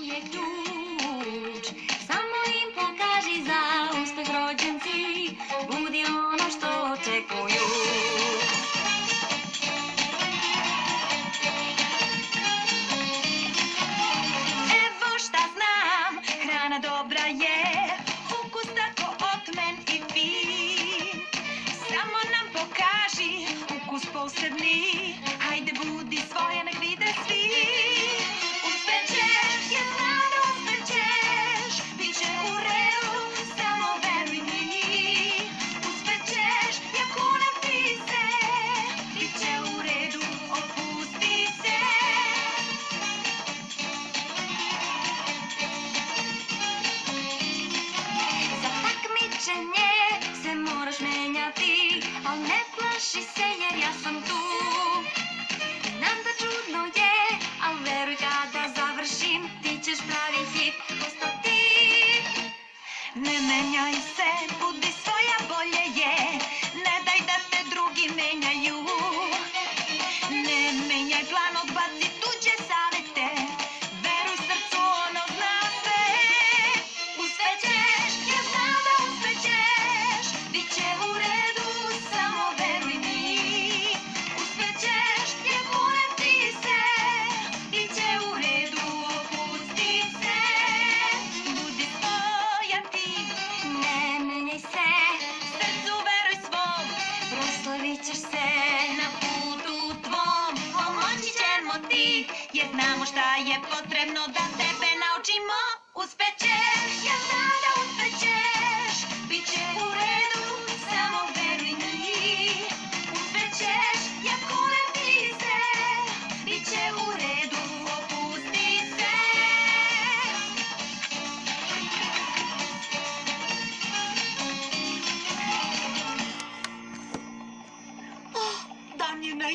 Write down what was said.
je ključ. Samo im pokaži za uspeh rođenci, budi ono što očekuju. Evo šta znam, hrana dobra je, ukus tako otmen i fin. Samo nam pokaži ukus posebni, hajde budi svoja, nek vide svi. Uspećeš, ja znam da uspećeš, bit će u redu, samo veruj mi. Uspećeš, ja kunem ti se, bit će u redu, opusti se. Za takmičenje se moraš menjati, al ne plaši se jer ja sam tu. Znam da čudno je, al veruj kada završim, ti ćeš pravi hit postati. Ne menjaj se, budi svoja, bolje je, ne daj da te drugi menjaju. Ne menjaj plan, odbaci tuđe savete, veruj srcu, ono zna sve. Uspećeš, ja znam da uspećeš, bit će u redu, samo veruj mi. Uspećeš, ja kunem ti se, bit će u redu, opusti se. Budi svoja ti, ne menjaj se, srcu veruj svom, proslavit ćeš se na putu tvom. Pomoći ćemo ti, jer znamo šta je potrebno da tebe naučimo. Uspećeš, ja znam da uspećeš, bit će u redu, samo veruj mi. Uspećeš, ja kunem ti se, bit će u redu, opusti se. Dan je na